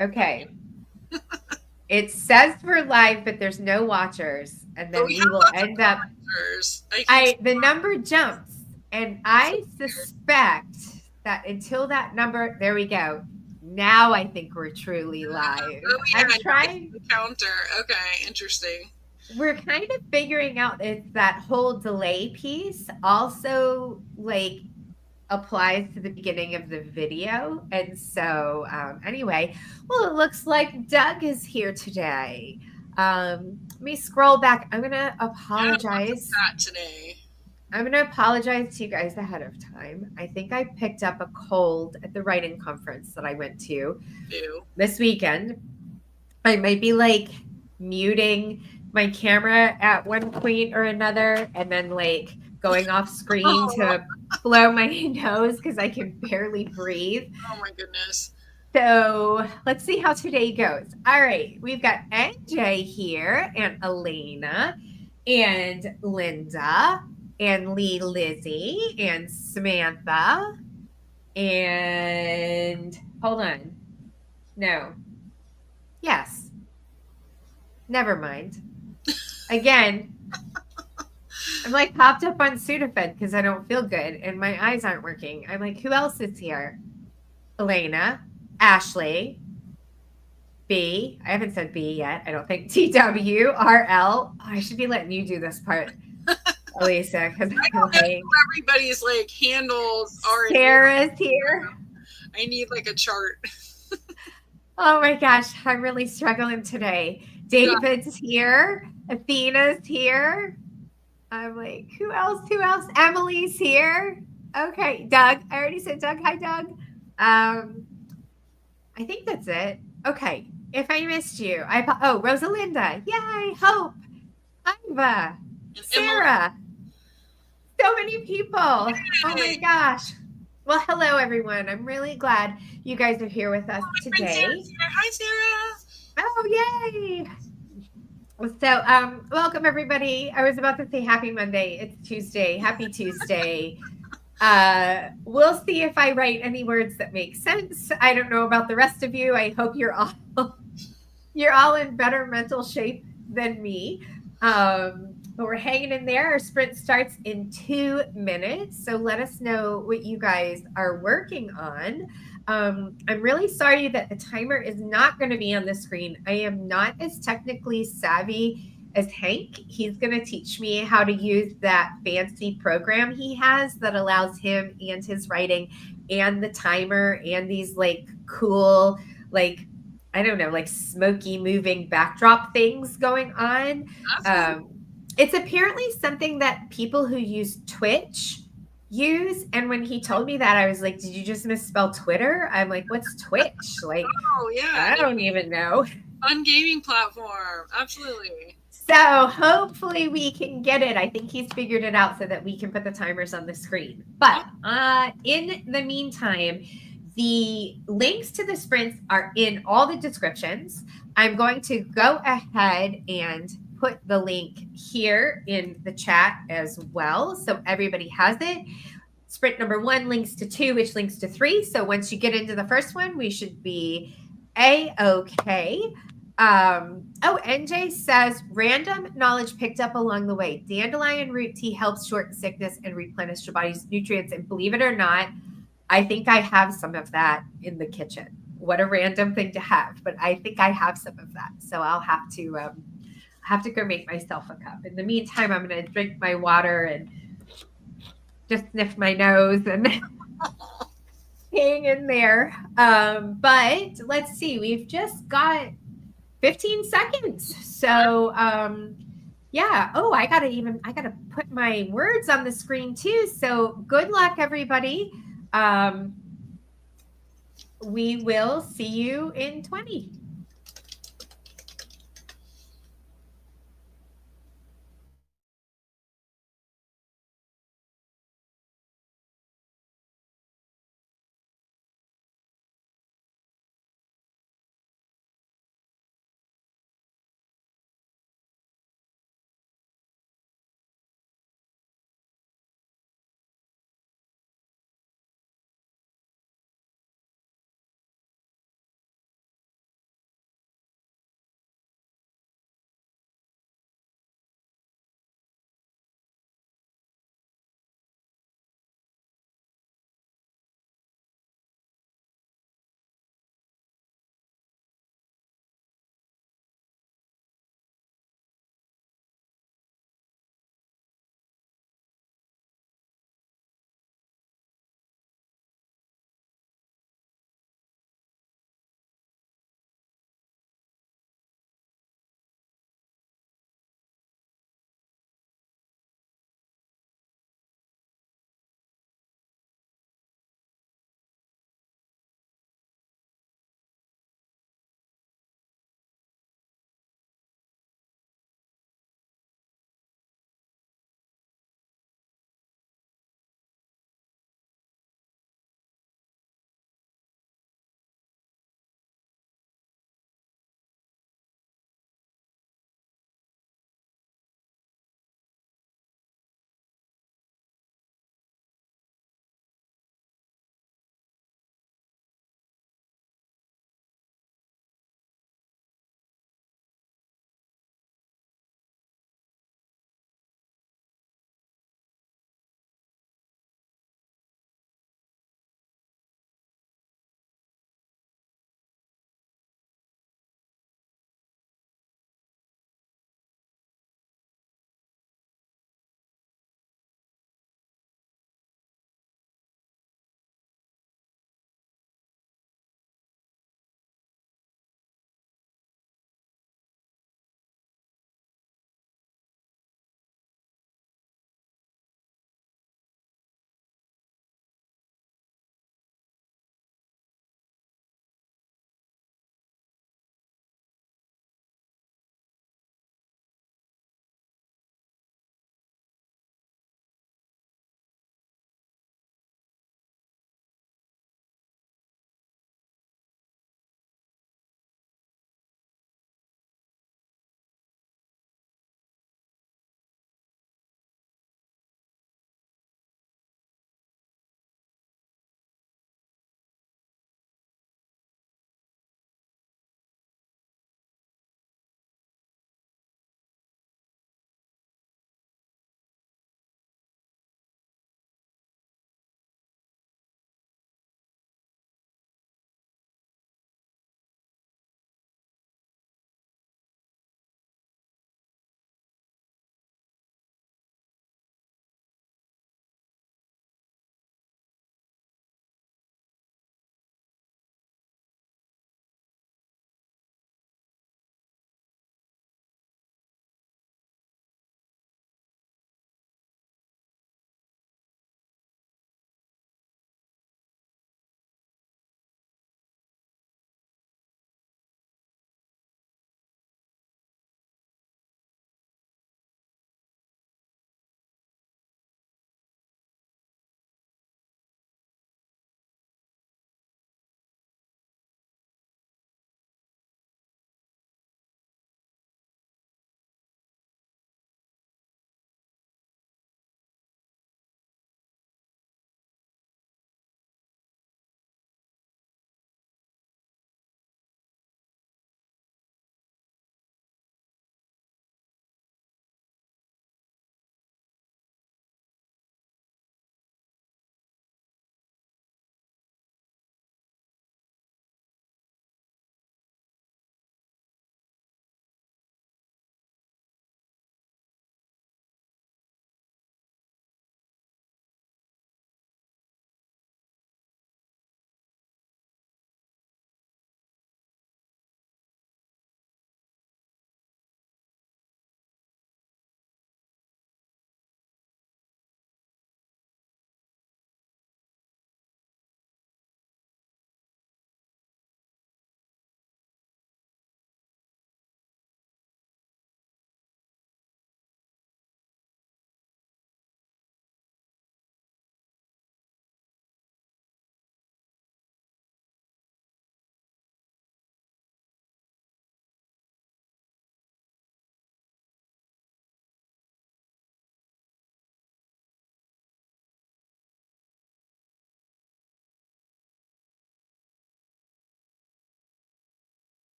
Okay. It says we're live, but there's no watchers. And But then we we have will lots of end up, commenters. I keep the number jumps. And so I weird. suspect that until that number, there we go. Now I think we're truly live. Oh yeah, I'm now I see trying, the counter. Okay, interesting. we're kind of figuring out it's that whole delay piece also like applies to the beginning of the video. And so, anyway, well, it looks like Doug is here today. Let me scroll back. I'm going to Yeah, lots of apologize. chat today. I'm going to apologize to you guys ahead of time. I think I picked up a cold at the writing conference that I went to Ew. this weekend. I might be like muting my camera at one point or another and then like going off screen Oh, to blow my nose because I can barely breathe. oh my goodness. So let's see how today goes. All right, we've got NJ here and Elena and Linda and Lizzie and Samantha and hold on. No. Yes. Never mind. Again, I'm like popped up on Sudafed because I don't feel good and my eyes aren't working. I'm like, who else is here? Elena, Ashley, B. I haven't said B yet. I don't think TW, RL. Oh, I should be letting you do this part, Elisa, because I I'm don't know like, who everybody's like handles are in here. Sarah's here. I need like a chart. Oh my gosh, I'm really struggling today. Yeah. David's here. Athena's here. I'm like, who else? Who else? Emily's here. Okay, Doug. I already said Doug. Hi, Doug. I think that's it. Okay. If I missed you, oh, Rosalinda. Yay. Hope. Iva. And Emily. Sarah. So many people. Oh my Hey, gosh. Well, hello, everyone. I'm really glad you guys are here with us my friend Sarah's today. here. Hi, Sarah. Oh, yay. So, welcome everybody. I was about to say happy Monday. It's Tuesday. Happy Tuesday. We'll see if I write any words that make sense. I don't know about the rest of you. I hope you're all you're all in better mental shape than me. But we're hanging in there. Our sprint starts in 2 minutes. So let us know what you guys are working on. I'm really sorry that the timer is not going to be on the screen. I am not as technically savvy as Hank. He's going to teach me how to use that fancy program he has that allows him and his writing and the timer and these like cool, like I don't know, like smoky moving backdrop things going on. That's cool. Um, it's apparently something that people who use Twitch use. And when he told me that, I was like, did you just misspell Twitter? I'm like, what's Twitch? Like, Oh yeah, I no, don't even know. fun gaming platform. Absolutely. So hopefully we can get it. I think he's figured it out so that we can put the timers on the screen. But in the meantime, the links to the sprints are in all the descriptions. I'm going to go ahead and put the link here in the chat as well. So everybody has it. Sprint number 1 links to 2, which links to 3. So once you get into the first one, we should be A-okay. Oh, NJ says random knowledge picked up along the way. Dandelion root tea helps shorten sickness and replenish your body's nutrients. And believe it or not, I think I have some of that in the kitchen. What a random thing to have, but I think I have some of that. So I'll have to go make myself a cup. In the meantime, I'm going to drink my water and just sniff my nose and hang in there. But let's see, we've just got 15 seconds. So, yeah. Oh, I gotta put my words on the screen too. So good luck, everybody. Um, we will see you in 20.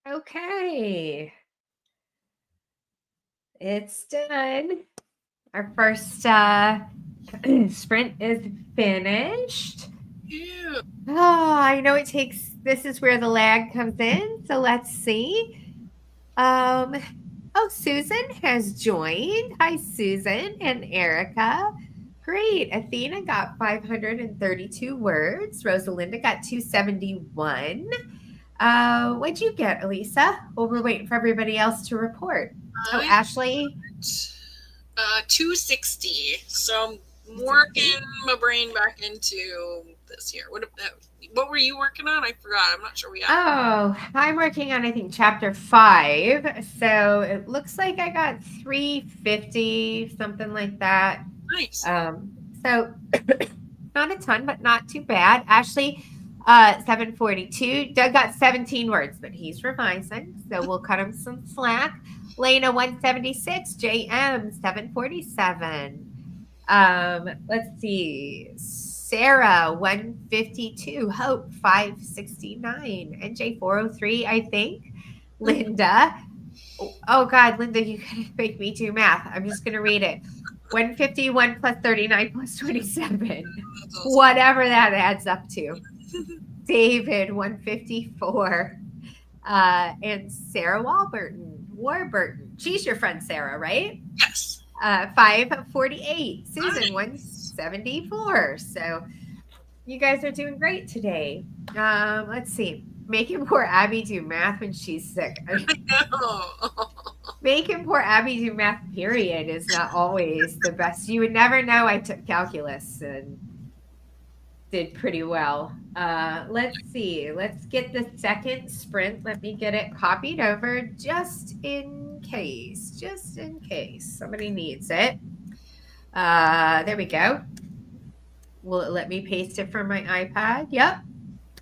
Okay. It's done. Our first sprint is finished. Ew. Oh, I know it takes, this is where the lag comes in. So let's see. Oh, Susan has joined. Hi, Susan and Erica. Great. Athena got 532 words. Rosalinda got 271. What'd you get, Elisa? Well, we're waiting for everybody else to report. Oh, I Ashley. 260. So I'm working my brain back into this here. What were you working on? I forgot. I'm not sure we have. Oh, I'm working on, I think, chapter 5. So it looks like I got 350, something like that. Nice. So not a ton, but not too bad. Ashley, 742. Doug got 17 words, but he's revising, so we'll cut him some slack. Lena, 176. JM, 747. Let's see. Sarah, 152. Hope, 569. NJ, 403, I think. Linda. Oh God, Linda, you gotta make me do math. I'm just gonna read it. 151 plus 39 plus 27. Awesome. Whatever that adds up to. David, 154. And Sarah Warburton. She's your friend, Sarah, right? Yes. 548. Susan, Nice. 174. So you guys are doing great today. Let's see. Making poor Abby do math when she's sick. Making poor Abby do math, period, is not always the best. You would never know I took calculus and did pretty well. Let's see. Let's get the second sprint. Let me get it copied over just in case. Just in case somebody needs it. There we go. Will it let me paste it from my iPad? Yep.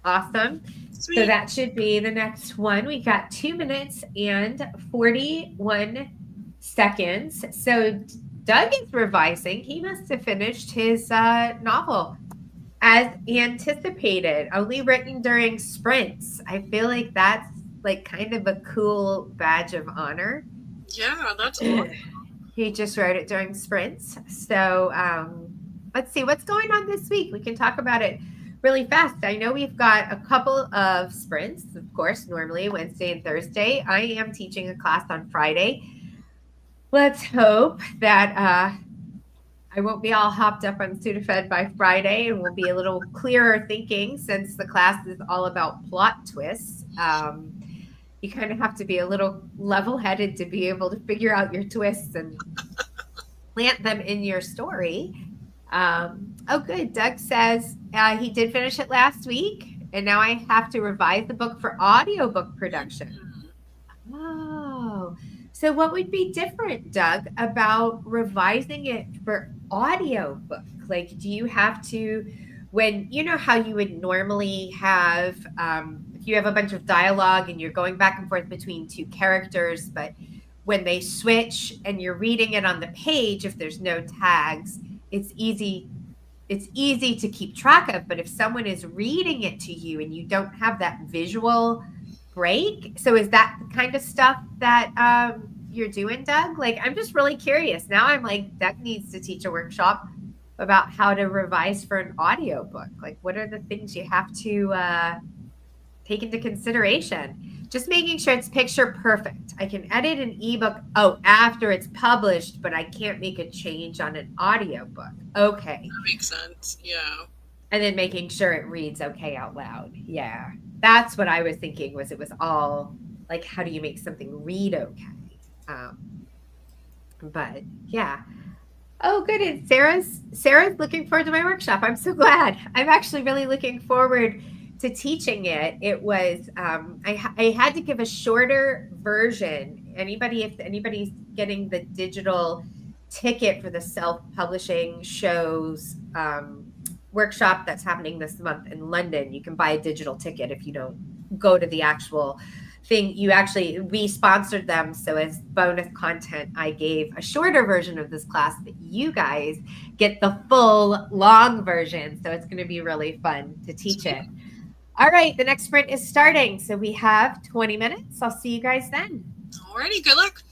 Awesome. Sweet. So that should be the next one. We got 2 minutes and 41 seconds. So Doug is revising. He must have finished his novel as anticipated, only written during sprints. I feel like that's like kind of a cool badge of honor. Yeah, that's awesome. He just wrote it during sprints. So let's see what's going on this week. We can talk about it really fast. I know we've got a couple of sprints, of course, normally Wednesday and Thursday. I am teaching a class on Friday. Let's hope that I won't be all hopped up on Sudafed by Friday and we'll be a little clearer thinking since the class is all about plot twists. You kind of have to be a little level-headed to be able to figure out your twists and plant them in your story. Oh, good. Doug says he did finish it last week, and now I have to revise the book for audiobook production. Oh, so what would be different, Doug, about revising it for audiobook? Like, do you have to, when you know how you would normally have, if you have a bunch of dialogue and you're going back and forth between two characters, but when they switch and you're reading it on the page, if there's no tags, it's easy to keep track of. But if someone is reading it to you and you don't have that visual break, so is that the kind of stuff that you're doing, Doug? Like, I'm just really curious. Now I'm like, Doug needs to teach a workshop about how to revise for an audiobook. Like, what are the things you have to take into consideration? Just making sure it's picture perfect. I can edit an ebook after it's published, but I can't make a change on an audiobook. Okay. That makes sense. Yeah. And then making sure it reads okay out loud. Yeah. That's what I was thinking, was it was all like, how do you make something read okay? But yeah. Oh, good. And Sarah's looking forward to my workshop. I'm so glad. I'm actually really looking forward to teaching it. It was I had to give a shorter version. If anybody's getting the digital ticket for the self-publishing shows workshop that's happening this month in London, you can buy a digital ticket if you don't go to the actual thing. We sponsored them, so as bonus content I gave a shorter version of this class, but you guys get the full long version, so it's going to be really fun to teach it. All right, the next sprint is starting. So we have 20 minutes. I'll see you guys then. Alrighty, good luck.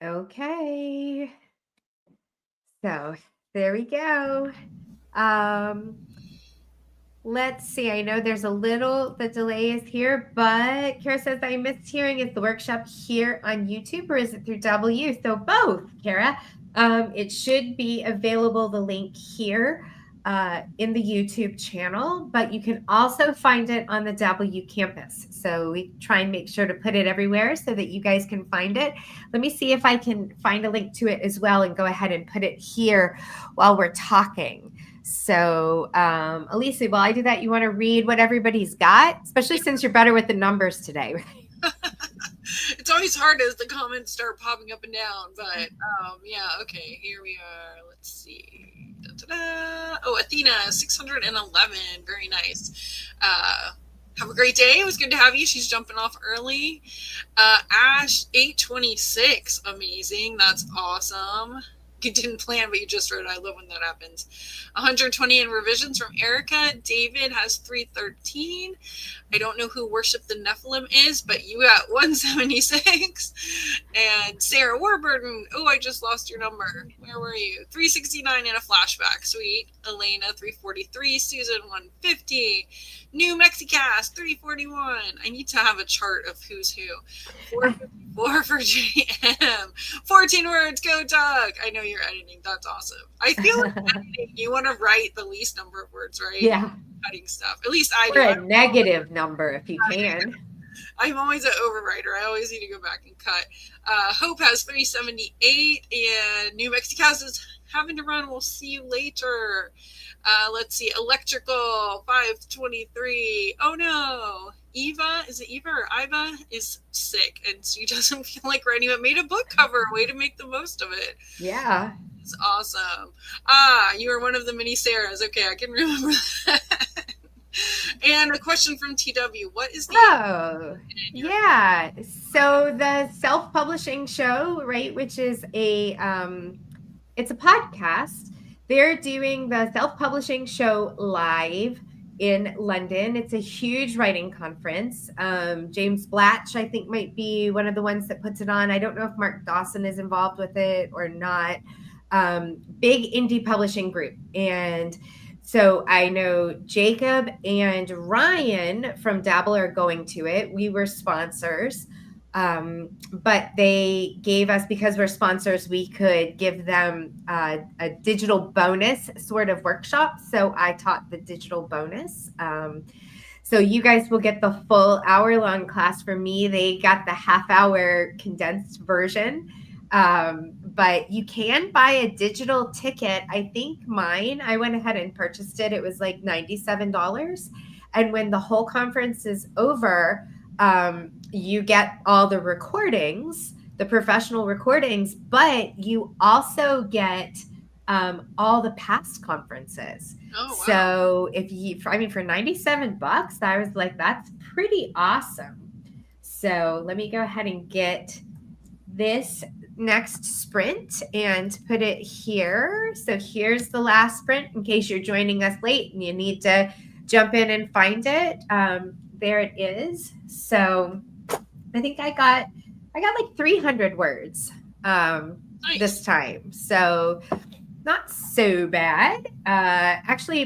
Okay. So there we go. Um, let's see. I know there's a little, the delay is here, but Kara says I missed hearing, is the workshop here on YouTube or is it through W? So both, Kara. It should be available, the link here in the YouTube channel, but you can also find it on the W campus. So we try and make sure to put it everywhere so that you guys can find it. Let me see if I can find a link to it as well and go ahead and put it here while we're talking. So, Elisa, while I do that, you want to read what everybody's got, especially since you're better with the numbers today. It's always hard as the comments start popping up and down, but yeah, okay, here we are. Let's see. Da-da-da. Oh, Athena, 611. Very nice. Have a great day. It was good to have you. She's jumping off early. Ash, 826. Amazing. That's awesome. You didn't plan, but you just wrote. I love when that happens. 120 in revisions from Erica. David has 313. I don't know who Worship the Nephilim is, but you got 176. And Sarah Warburton. Oh, I just lost your number. Where were you? 369 in a flashback. Sweet. Elena, 343. Susan, 150. New Mexicast, 341. I need to have a chart of who's who. 454 for JM. 14 words. Go, Doug. I know you're editing. That's awesome. I feel like editing, you want to write the least number of words, right? Yeah. Cutting stuff. At least I do. Or a negative number if you can. I'm always an overwriter. I always need to go back and cut. Hope has 378, and New Mexicast is having to run. We'll see you later. Let's see. Electrical, 523. Oh no. Eva, is it Eva or Iva, is sick, and she doesn't feel like writing, but made a book cover. Way to make the most of it. Yeah. It's awesome. You are one of the many Sarahs. Okay, I can remember that. And a question from TW. What is the... Oh, yeah. So the self-publishing show, right, which is it's a podcast. They're doing the self-publishing show live in London. It's a huge writing conference. James Blatch, I think, might be one of the ones that puts it on. I don't know if Mark Dawson is involved with it or not. Big indie publishing group. And so I know Jacob and Ryan from Dabble are going to it. We were sponsors. But they gave us, because we're sponsors, we could give them a digital bonus sort of workshop. So I taught the digital bonus. So you guys will get the full hour-long class from me. They got the half-hour condensed version. But you can buy a digital ticket. I think mine, I went ahead and purchased it. It was like $97. And when the whole conference is over, you get all the recordings, the professional recordings, but you also get all the past conferences. Oh, wow. So for $97, I was like, that's pretty awesome. So let me go ahead and get this next sprint and put it here. So here's the last sprint in case you're joining us late and you need to jump in and find it. There it is. So I think I got like 300 words Nice. this time. So not so bad. Actually,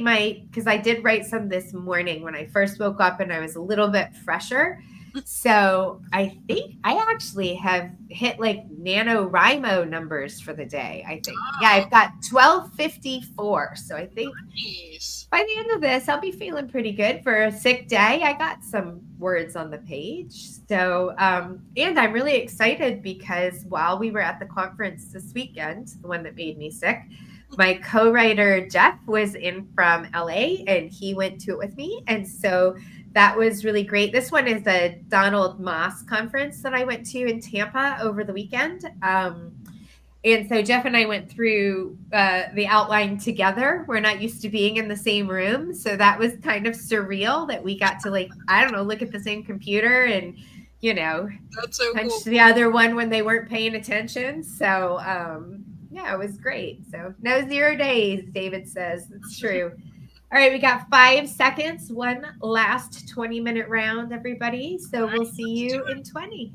because I did write some this morning when I first woke up and I was a little bit fresher. So I think I actually have hit like NaNoWriMo numbers for the day, I think. Oh. Yeah, I've got 1254. So I think Nice. by the end of this, I'll be feeling pretty good for a sick day. I got some words on the page. So, and I'm really excited because while we were at the conference this weekend, the one that made me sick, my co-writer Jeff was in from LA and he went to it with me. And so that was really great. This one is the Donald Moss conference that I went to in Tampa over the weekend. And so Jeff and I went through the outline together. We're not used to being in the same room. So that was kind of surreal that we got to look at the same computer and, that's so punch cool. the other one when they weren't paying attention. So, yeah, it was great. So no 0 days, David says. It's true. All right, we got 5 seconds. One last 20-minute round, everybody. So we'll see you in 20.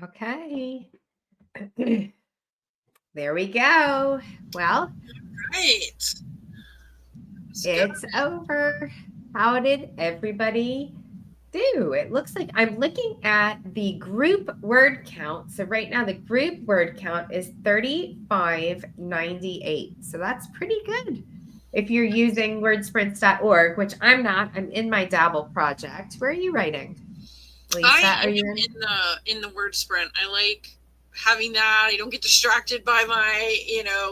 Okay. There we go. Well, Right. it's over. How did everybody do? It looks like I'm looking at the group word count. So right now the group word count is 3598. So that's pretty good. If you're using wordsprints.org, which I'm not, I'm in my Dabble project. Where are you writing? Lisa, I are am you in the word sprint. I like having that. I don't get distracted by my,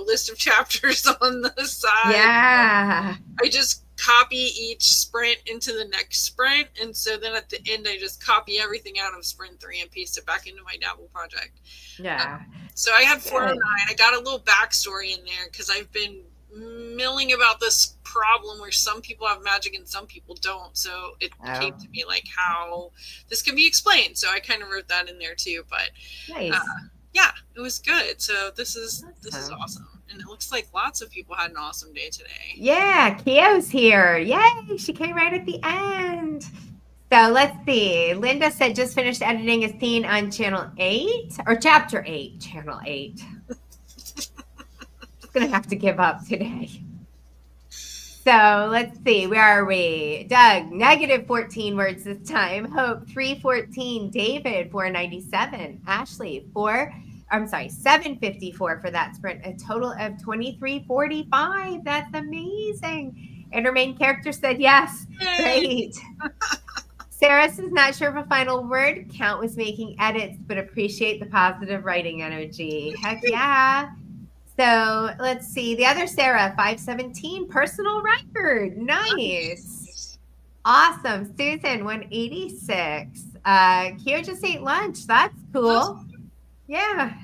list of chapters on the side. Yeah. I just copy each sprint into the next sprint. And so then at the end, I just copy everything out of sprint 3 and paste it back into my Dabble project. Yeah. So I had 409. I got a little backstory in there because I've been milling about this problem where some people have magic and some people don't. So it came to me like how this can be explained. So I kind of wrote that in there too. But nice. Yeah, it was good. So this is awesome. And it looks like lots of people had an awesome day today. Yeah, Kio's here. Yay, she came right at the end. So let's see. Linda said just finished editing a scene on channel 8 or chapter 8, channel 8. Just going to have to give up today. So let's see. Where are we? Doug, negative 14 words this time. Hope, 314. David, 497. Ashley, 754 for that sprint. A total of 2345. That's amazing. And her main character said yes. Great. Sarah is not sure of a final word count, was making edits, but appreciate the positive writing energy. Heck yeah. So let's see. The other Sarah, 517, personal record. Nice. Awesome. Susan, 186. Kyo just ate lunch. That's cool. Yeah.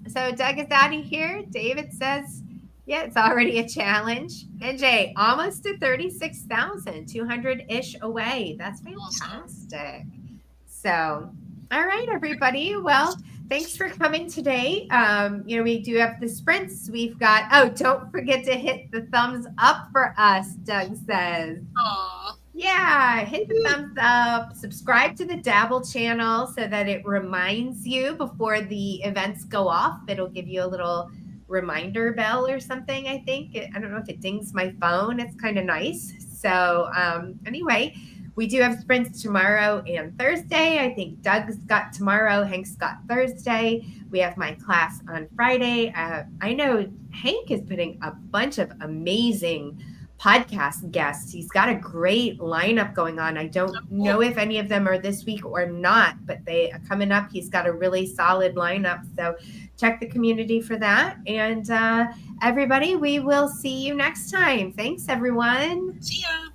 So Doug is out of here. David says, yeah, it's already a challenge. NJ, almost to 36,000, 200-ish away. That's fantastic. So, all right, everybody. Well, thanks for coming today. We do have the sprints. We've got, don't forget to hit the thumbs up for us, Doug says. Aww. Yeah, hit the thumbs up, subscribe to the Dabble channel so that it reminds you before the events go off. It'll give you a little reminder bell or something, I think. I don't know if it dings my phone. It's kind of nice. So anyway, we do have sprints tomorrow and Thursday. I think Doug's got tomorrow. Hank's got Thursday. We have my class on Friday. I know Hank is putting a bunch of amazing podcast guests. He's got a great lineup going on. I don't know if any of them are this week or not, but they are coming up. He's got a really solid lineup. So check the community for that. And everybody, we will see you next time. Thanks, everyone. See ya.